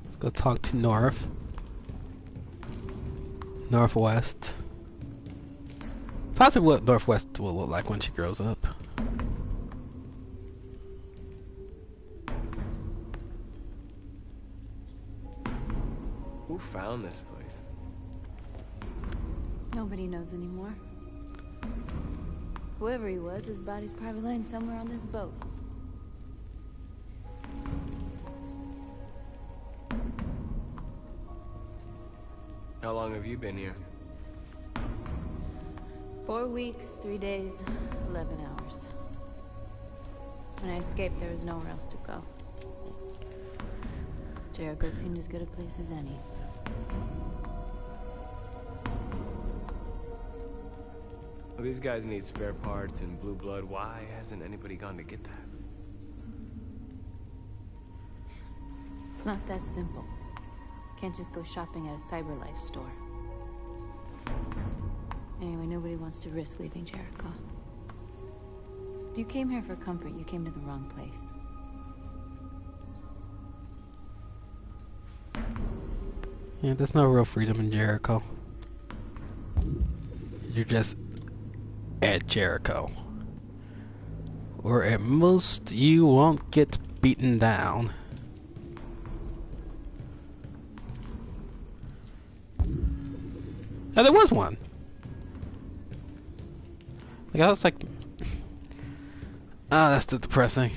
Let's go talk to North. Northwest. Possibly what Northwest will look like when she grows up.
Who found this place?
Nobody knows anymore. Whoever he was, his body's probably laying somewhere on this boat.
How long have you been here?
4 weeks, 3 days, 11 hours. When I escaped, there was nowhere else to go. Jericho seemed as good a place as any.
Well, these guys need spare parts and blue blood. Why hasn't anybody gone to get that?
It's not that simple. Can't just go shopping at a CyberLife store. Anyway, nobody wants to risk leaving Jericho. If you came here for comfort, you came to the wrong place.
Yeah, there's no real freedom in Jericho. You're just at Jericho. Or at most, you won't get beaten down. Oh, there was one. Like, I was like, oh, that's too depressing.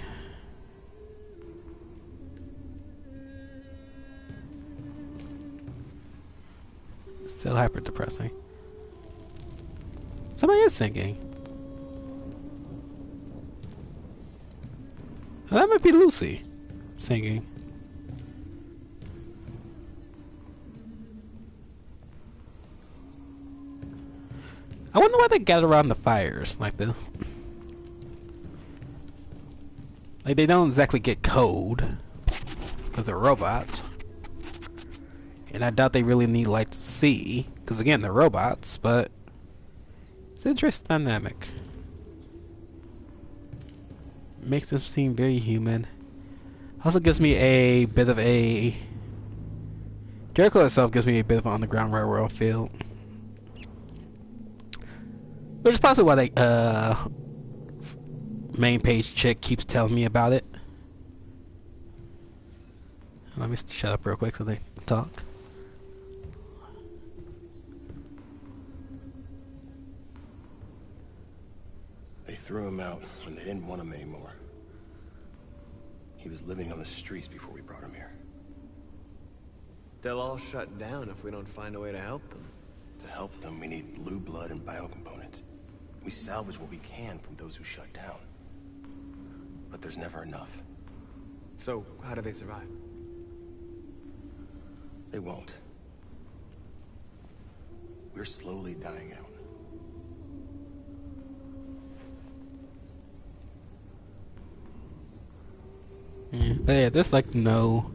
Still hyper depressing. Somebody is singing. Oh, that might be Lucy singing. I wonder why they gather around the fires like this. Like, they don't exactly get cold because they're robots. And I doubt they really need light to see because, again, they're robots, but it's an interesting dynamic. Makes them seem very human. Also gives me a bit of a... Jericho itself gives me a bit of an Underground Railroad feel. Which is possibly why they, main page chick keeps telling me about it. Let me shut up real quick so they can talk.
They threw him out when they didn't want him anymore. He was living on the streets before we brought him here.
They'll all shut down if we don't find a way to help them.
To help them, we need blue blood and biocomponents. We salvage what we can from those who shut down. But there's never enough.
So, how do they survive?
They won't. We're slowly dying out.
Yeah, but yeah, there's like no...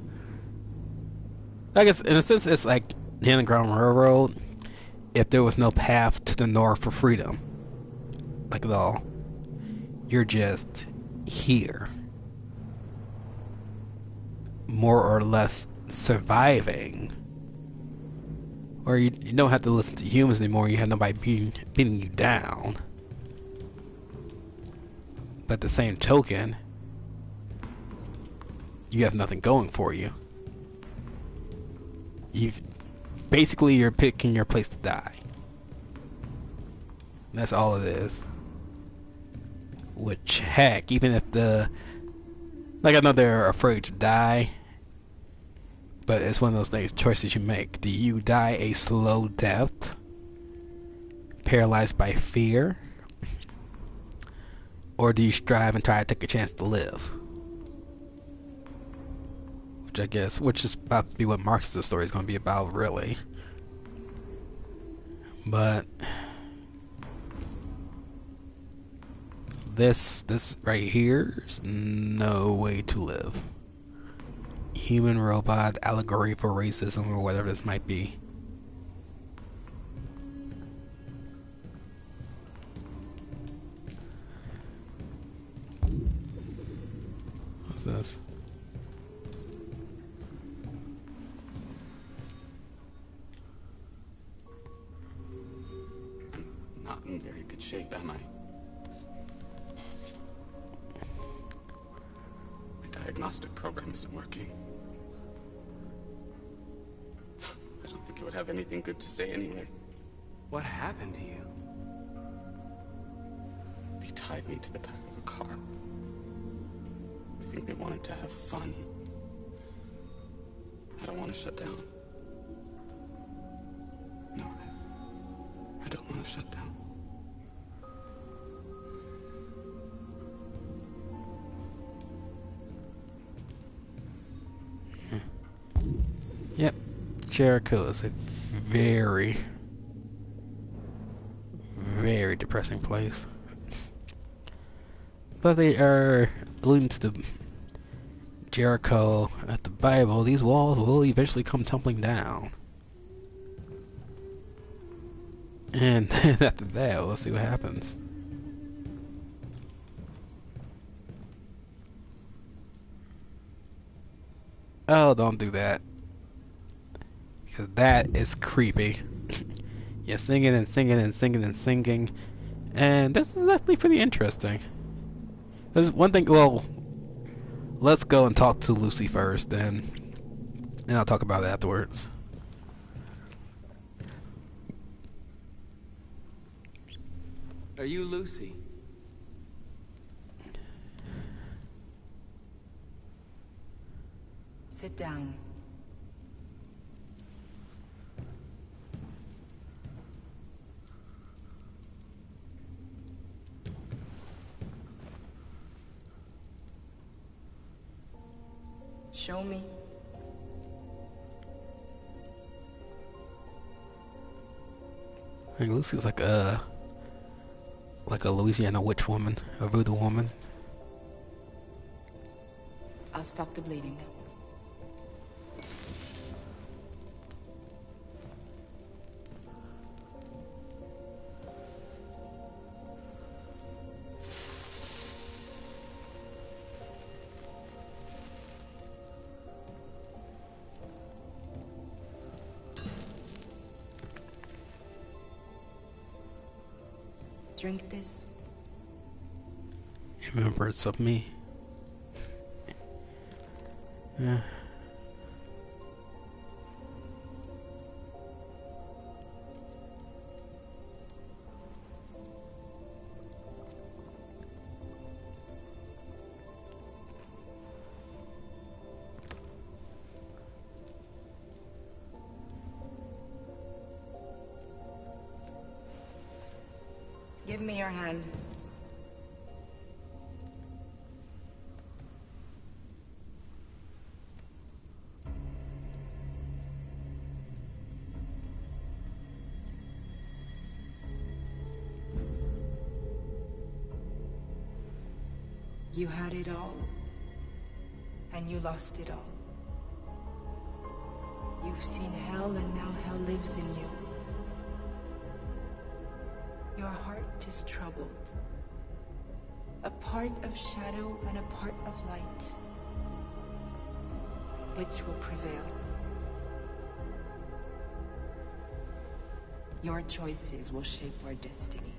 I guess in a sense it's like the Underground Railroad if there was no path to the north for freedom. Like at all. You're just here. More or less surviving. Or you don't have to listen to humans anymore, you have nobody beating you down. But at the same token, you have nothing going for you. you basically you're picking your place to die. That's all it is. Which, heck, even if like, I know they're afraid to die, but it's one of those things, choices you make. Do you die a slow death, paralyzed by fear, or do you strive and try to take a chance to live? Which is about to be what Marcus' story is going to be about, really. But this right here is no way to live. Human robot allegory for racism, or whatever this might be. What's this?
I'm not in very good shape, am I? My diagnostic program isn't working. I don't think it would have anything good to say anyway.
What happened to you?
They tied me to the back of a car. I think they wanted to have fun. I don't want to shut down. No, I don't want to shut down.
Yep, Jericho is a very, very depressing place. But they are alluding to the Jericho at the Bible. These walls will eventually come tumbling down. And then after that, we'll see what happens. Oh, don't do that. Because that is creepy. You're singing and singing and singing and singing. And this is definitely pretty interesting. There's one thing, well, let's go and talk to Lucy first, and I'll talk about it afterwards.
Are you Lucy?
Sit down. Show me.
I think Lucy's like a Louisiana witch woman, a voodoo woman.
I'll stop the bleeding. Drink this.
Remembrance of me. Yeah.
Give me your hand. You had it all, and you lost it all. You've seen hell, and now hell lives in you. Your heart is troubled. A part of shadow and a part of light. Which will prevail? Your choices will shape our destiny.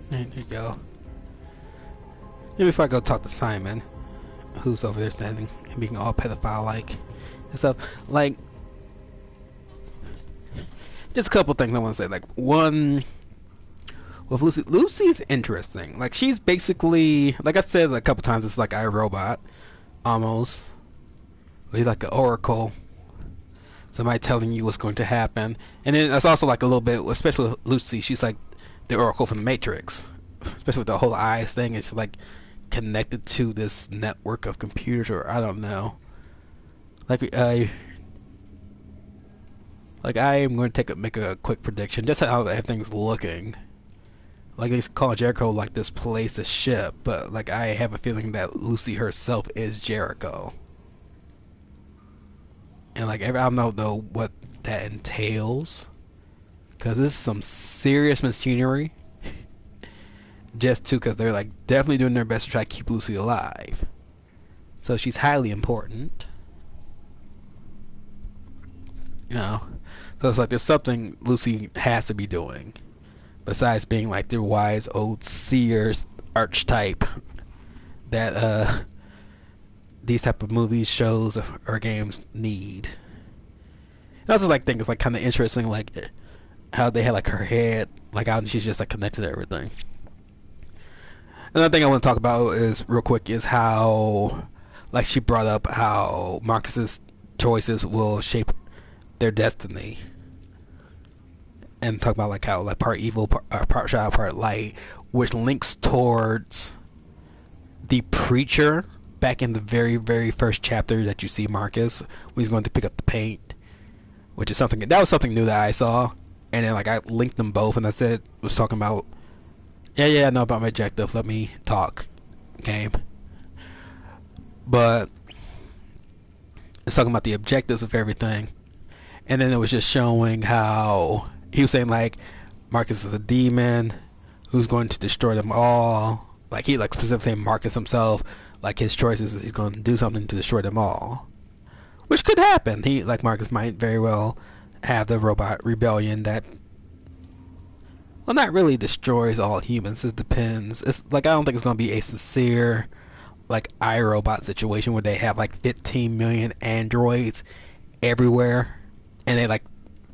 There you go. Yeah, before I go talk to Simon, who's over there standing and being all pedophile-like and stuff, like, just a couple things I want to say. Like, one, with Lucy, Lucy's interesting. Like, she's basically, like I said a couple times, it's like iRobot, almost. He's like an oracle. Somebody telling you what's going to happen. And then it's also like a little bit, especially with Lucy, she's like the oracle from the Matrix. Especially with the whole eyes thing. It's like connected to this network of computers, or I don't know. Like I am going to make a quick prediction, just how everything's looking. Like they call Jericho like this place, this ship, but like I have a feeling that Lucy herself is Jericho. And like I don't know what that entails, because this is some serious machinery. Because they're like definitely doing their best to try to keep Lucy alive. So she's highly important. You know, so it's like there's something Lucy has to be doing, besides being like the wise old seers archetype that these type of movies, shows, or games need. And also like things like kind of interesting, like how they had like her head, like how she's just like connected to everything. Another thing I want to talk about is real quick is how, like she brought up how Marcus's choices will shape their destiny, and talk about like how like part evil, part shadow, part light, which links towards the preacher back in the very, very first chapter that you see Marcus when he's going to pick up the paint, which is something that was something new that I saw, and then like I linked them both, and I said was talking about. Yeah, I know about my objective. Let me talk, game. But it's talking about the objectives of everything, and then it was just showing how he was saying like Marcus is a demon who's going to destroy them all. Like he like specifically saying Marcus himself, like his choices, he's going to do something to destroy them all, which could happen. He like Marcus might very well have the robot rebellion that. Well, not really destroys all humans. It depends. It's like I don't think it's gonna be a sincere, like iRobot situation where they have like 15 million androids everywhere, and they like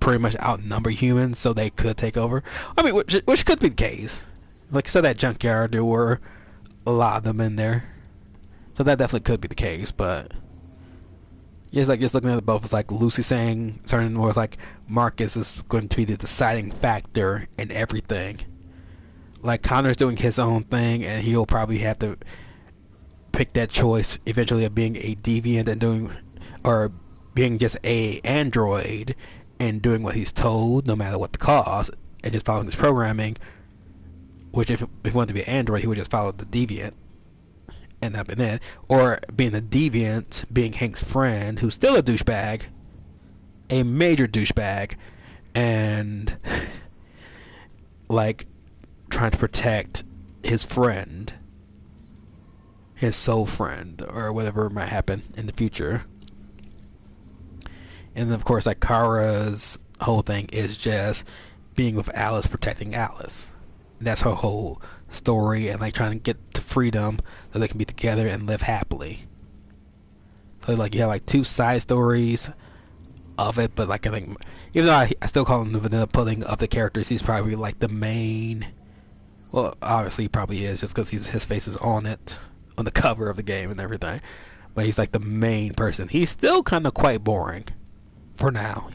pretty much outnumber humans, so they could take over. I mean, which could be the case. Like so that junkyard, there were a lot of them in there, so that definitely could be the case. But yeah, it's like just looking at it both, it's like Lucy saying certain more like Marcus is going to be the deciding factor in everything. Like Connor's doing his own thing, and he'll probably have to pick that choice eventually of being a deviant and doing, or being just a android and doing what he's told, no matter what the cost, and just following his programming. Which if he wanted to be an android, he would just follow the deviant. And up in it, or being a deviant, being Hank's friend, who's still a douchebag, a major douchebag, and like trying to protect his friend, his soul friend, or whatever might happen in the future. And then of course, like Kara's whole thing is just being with Alice, protecting Alice. That's her whole story, and like trying to get to freedom so they can be together and live happily. So like you have like two side stories of it, but like I think, even though I still call him the vanilla pudding of the characters, he's probably like the main. Well, obviously he probably is, just because his face is on it, on the cover of the game and everything. But he's like the main person. He's still kind of quite boring for now.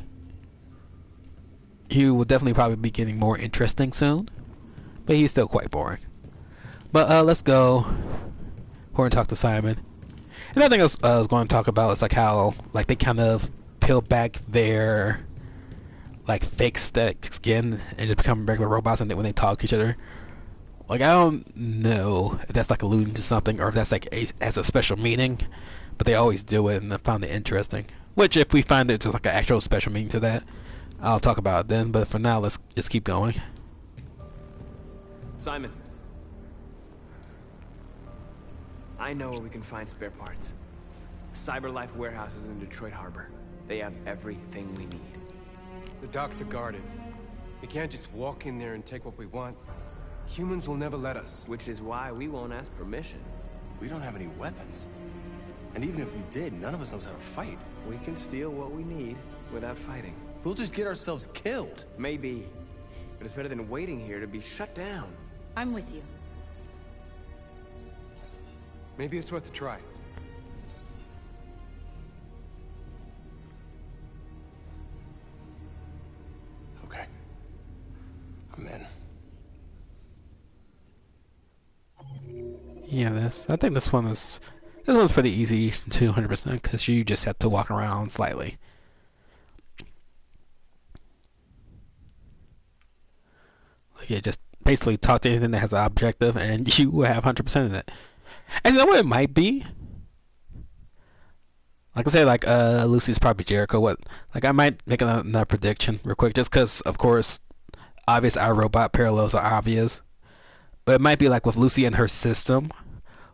He will definitely probably be getting more interesting soon. But he's still quite boring. But let's go and talk to Simon. Another thing I was going to talk about is like how like they kind of peel back their like fake skin and just become regular robots, and when they talk to each other. Like I don't know if that's like alluding to something or if that's like as a special meaning, but they always do it, and I found it interesting. Which if we find it just like an actual special meaning to that, I'll talk about it then. But for now, let's just keep going.
Simon. I know where we can find spare parts. CyberLife warehouses in Detroit Harbor. They have everything we need.
The docks are guarded. We can't just walk in there and take what we want. Humans will never let us.
Which is why we won't ask permission.
We don't have any weapons. And even if we did, none of us knows how to fight.
We can steal what we need without fighting.
We'll just get ourselves killed.
Maybe. But it's better than waiting here to be shut down.
I'm with you.
Maybe it's worth a try.
Okay. I'm in.
Yeah, I think this one's pretty easy to 100% because you just have to walk around slightly. Yeah, just basically talk to anything that has an objective, and you will have 100% of it. And you know what it might be? Like I say, like Lucy's probably Jericho. Like I might make another prediction real quick, just because, of course, obvious iRobot parallels are obvious. But it might be like with Lucy and her system.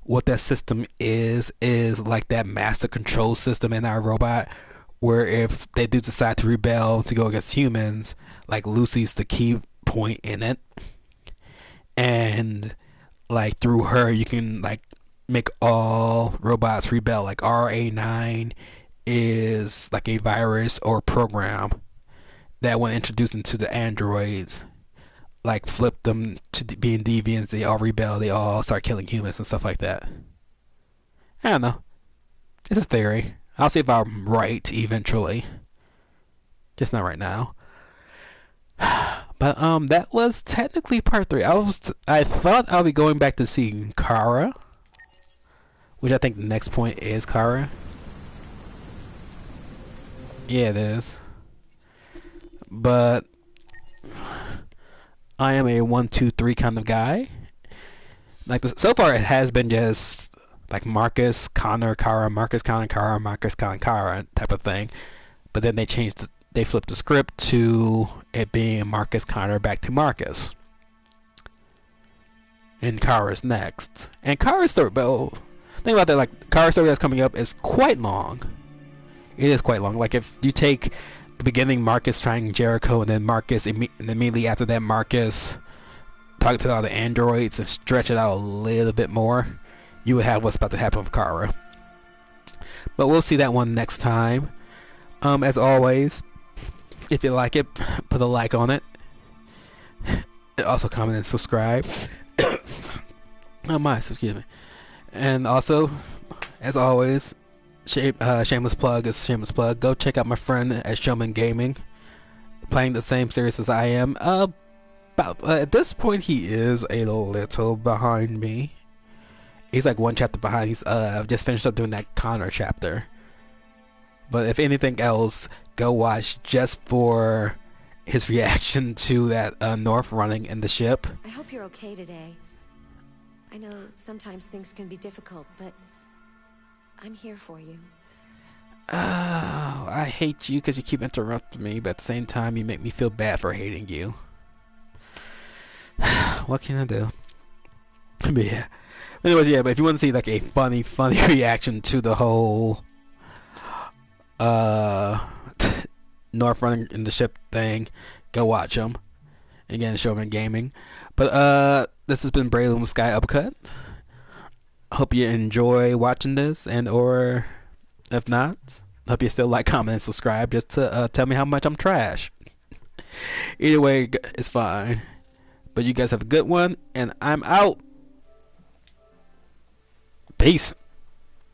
What that system is like that master control system in iRobot, where if they do decide to rebel to go against humans, like Lucy's the key point in it, and like through her you can like make all robots rebel. Like RA9 is like a virus or program that when introduced into the androids, like flip them to being deviants, they all rebel, they all start killing humans and stuff like that. I don't know. It's a theory. I'll see if I'm right eventually. Just not right now. But that was technically part 3. I thought I'll be going back to seeing Kara, which I think the next point is Kara. Yeah, it is. But I am a 1, 2, 3 kind of guy. Like so far, it has been just like Marcus, Connor, Kara, Marcus, Connor, Kara, Marcus, Connor, Kara type of thing. But then they flipped the script to it being Marcus, Connor, back to Marcus, and Kara's next. And Kara's story, but think about that. Like Kara's story that's coming up is quite long. It is quite long. Like if you take the beginning, Marcus trying Jericho, and then Marcus, and immediately after that, Marcus talking to all the androids, and stretch it out a little bit more, you would have what's about to happen with Kara. But we'll see that one next time. As always, if you like it, put a like on it. Also comment and subscribe. Excuse me. And also, as always, shameless plug is shameless plug. Go check out my friend at Showman Gaming, playing the same series as I am. At this point, he is a little behind me. He's like one chapter behind. He's just finished up doing that Connor chapter. But if anything else, go watch just for his reaction to that North running in the ship.
I hope you're okay today. I know sometimes things can be difficult, but I'm here for you.
Oh, I hate you because you keep interrupting me, but at the same time, you make me feel bad for hating you. What can I do? But yeah. Anyways, yeah, but if you want to see like a funny reaction to the whole North running in the ship thing, go watch him. Again, Showman Gaming. But this has been Braylon Sky Uppercut. Hope you enjoy watching this, and or if not, hope you still like, comment, and subscribe just to tell me how much I'm trash. Either way, it's fine. But you guys have a good one, and I'm out. Peace.